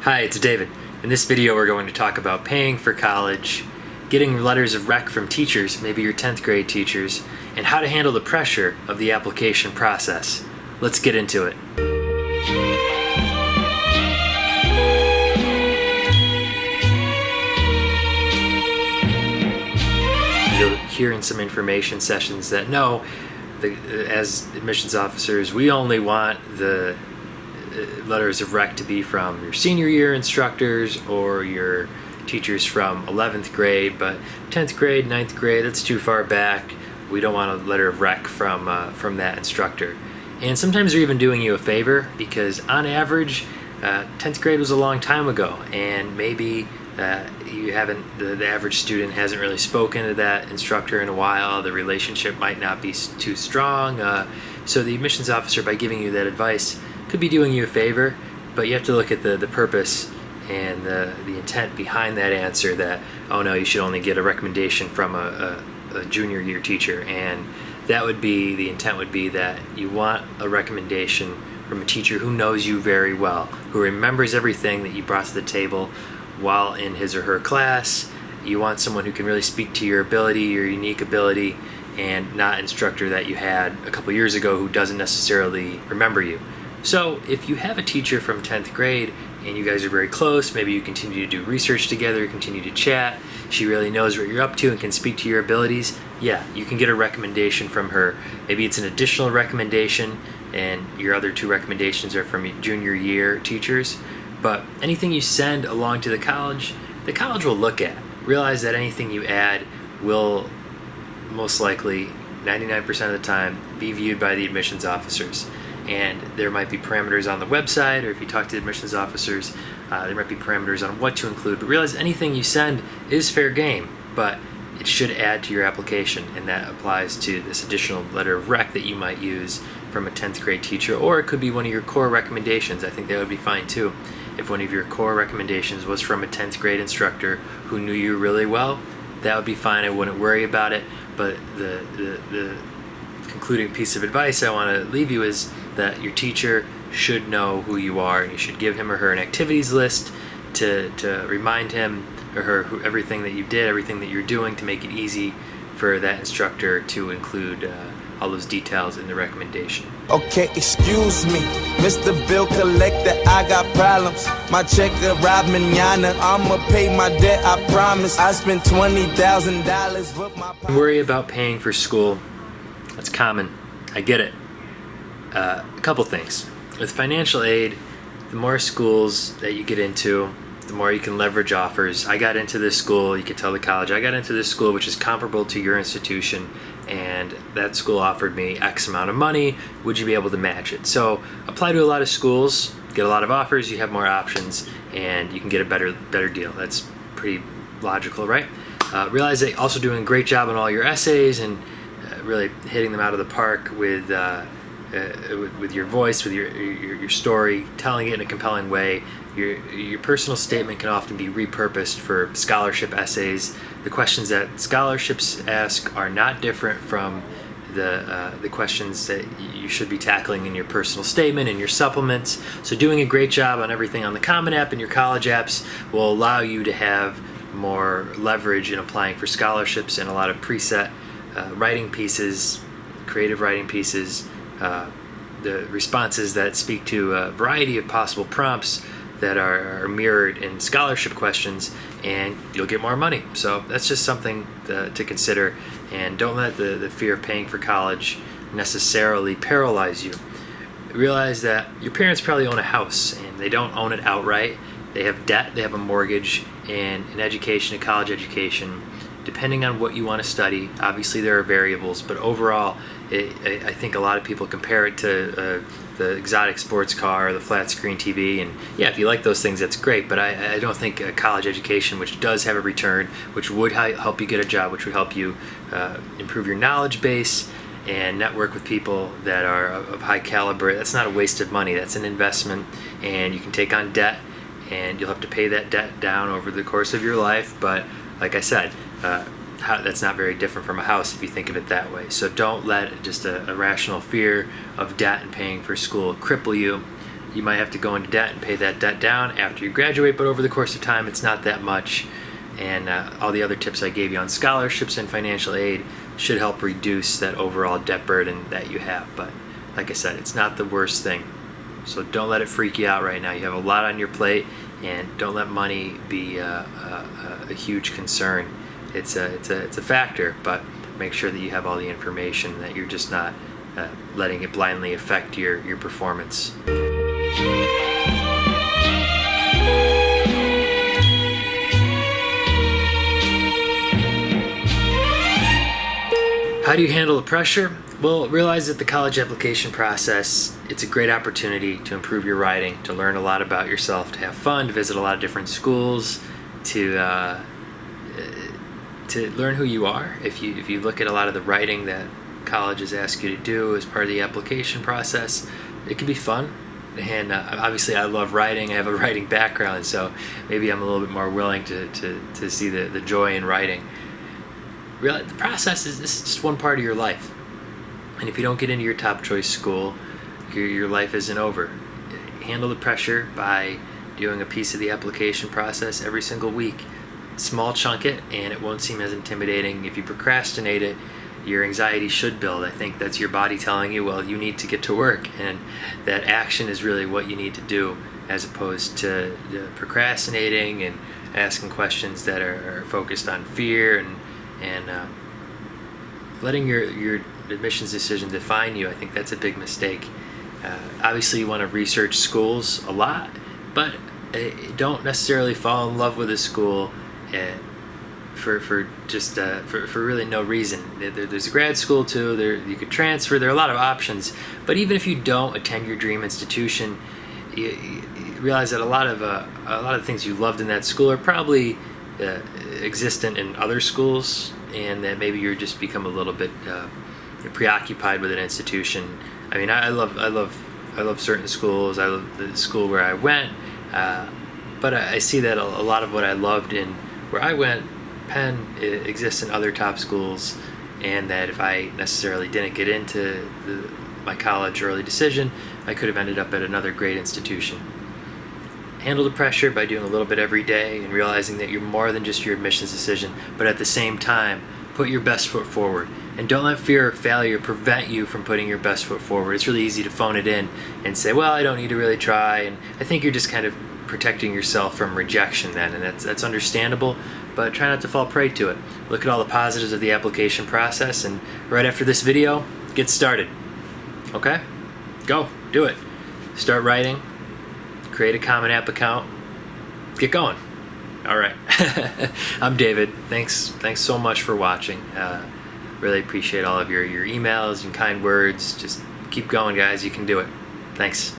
Hi, it's David. In this video we're going to talk about paying for college, getting letters of rec from teachers, maybe your 10th grade teachers, and how to handle the pressure of the application process. Let's get into it. You'll hear in some information sessions that no, as admissions officers, we only want the letters of rec to be from your senior year instructors or your teachers from 11th grade, but 10th grade, 9th grade, that's too far back. We don't want a letter of rec from that instructor. And sometimes they're even doing you a favor because on average, 10th grade was a long time ago, and maybe you haven't, the average student hasn't really spoken to that instructor in a while. The relationship might not be too strong. So the admissions officer, by giving you that advice, could be doing you a favor, but you have to look at the purpose and the intent behind that answer that, oh no, you should only get a recommendation from a junior year teacher. And that would be, the intent would be that you want a recommendation from a teacher who knows you very well, who remembers everything that you brought to the table while in his or her class. You want someone who can really speak to your ability, your unique ability, and not an instructor that you had a couple years ago who doesn't necessarily remember you. So if you have a teacher from 10th grade and you guys are very close, maybe you continue to do research together, continue to chat, she really knows what you're up to and can speak to your abilities, yeah, you can get a recommendation from her. Maybe it's an additional recommendation and your other two recommendations are from your junior year teachers, but anything you send along to the college will look at. Realize that anything you add will most likely, 99% of the time, be viewed by the admissions officers. And there might be parameters on the website, or if you talk to admissions officers, there might be parameters on what to include. But realize anything you send is fair game, but it should add to your application, and that applies to this additional letter of rec that you might use from a 10th grade teacher, or it could be one of your core recommendations. I think that would be fine too. If one of your core recommendations was from a 10th grade instructor who knew you really well, that would be fine. I wouldn't worry about it. But the concluding piece of advice I want to leave you is that your teacher should know who you are, and you should give him or her an activities list to remind him or her everything that you did, everything that you're doing, to make it easy for that instructor to include all those details in the recommendation. Okay, excuse me, Mr. Bill Collector, I got problems. My check arrived mañana. I'ma pay my debt, I promise. I spent $20,000 with my... Worry about paying for school. That's common. I get it. A couple things. With financial aid, the more schools that you get into, the more you can leverage offers. I got into this school, you could tell the college, I got into this school which is comparable to your institution, and that school offered me X amount of money. Would you be able to match it? So apply to a lot of schools, get a lot of offers, you have more options, and you can get a better deal. That's pretty logical, right? Realize that you're also doing a great job on all your essays and really hitting them out of the park with your voice, with your story, telling it in a compelling way. Your personal statement can often be repurposed for scholarship essays. The questions that scholarships ask are not different from the questions that you should be tackling in your personal statement and your supplements. So doing a great job on everything on the Common App and your college apps will allow you to have more leverage in applying for scholarships and a lot of preset writing pieces, creative writing pieces, the responses that speak to a variety of possible prompts that are mirrored in scholarship questions, and you'll get more money. So that's just something to consider, and don't let the fear of paying for college necessarily paralyze you. Realize that your parents probably own a house, and they don't own it outright. They have debt, they have a mortgage, and an education, a college education, depending on what you want to study. Obviously there are variables, but overall I think a lot of people compare it to the exotic sports car or the flat screen TV, and yeah, if you like those things, that's great, but I don't think a college education, which does have a return, which would help you get a job, which would help you improve your knowledge base and network with people that are of high caliber, that's not a waste of money. That's an investment, and you can take on debt, and you'll have to pay that debt down over the course of your life, but like I said, that's not very different from a house if you think of it that way. So don't let just a rational fear of debt and paying for school cripple you. You might have to go into debt and pay that debt down after you graduate, but over the course of time, it's not that much. And all the other tips I gave you on scholarships and financial aid should help reduce that overall debt burden that you have. But like I said, it's not the worst thing. So don't let it freak you out right now. You have a lot on your plate, and don't let money be a huge concern. It's a factor, but make sure that you have all the information, that you're just not letting it blindly affect your performance. How do you handle the pressure? Well, realize that the college application process, it's a great opportunity to improve your writing, to learn a lot about yourself, to have fun, to visit a lot of different schools, to learn who you are. If you look at a lot of the writing that colleges ask you to do as part of the application process, it can be fun. And obviously I love writing. I have a writing background, so maybe I'm a little bit more willing to see the joy in writing. Realize the process this is just one part of your life. And if you don't get into your top choice school, your life isn't over. Handle the pressure by doing a piece of the application process every single week. Small chunk it, and it won't seem as intimidating. If you procrastinate it, your anxiety should build. I think that's your body telling you, well, you need to get to work, and that action is really what you need to do, as opposed to procrastinating and asking questions that are focused on fear and letting your admissions decision define you. I think that's a big mistake. Obviously, you want to research schools a lot, but don't necessarily fall in love with a school for really no reason. There's a grad school too. You could transfer. There are a lot of options. But even if you don't attend your dream institution, you realize that a lot of the things you loved in that school are probably existent in other schools, and that maybe you're just become a little bit preoccupied with an institution. I mean, I love certain schools. I love the school where I went, but I see that a lot of what I loved in where I went, Penn, exists in other top schools, and that if I necessarily didn't get into my college early decision, I could have ended up at another great institution. Handle the pressure by doing a little bit every day and realizing that you're more than just your admissions decision, but at the same time, put your best foot forward. And don't let fear of failure prevent you from putting your best foot forward. It's really easy to phone it in and say, well, I don't need to really try. And I think you're just kind of protecting yourself from rejection then, and that's understandable, but try not to fall prey to it. Look at all the positives of the application process, and right after this video, get started. Okay? Go. Do it. Start writing. Create a Common App account. Get going. All right. I'm David. Thanks so much for watching. Really appreciate all of your emails and kind words. Just keep going, guys. You can do it. Thanks.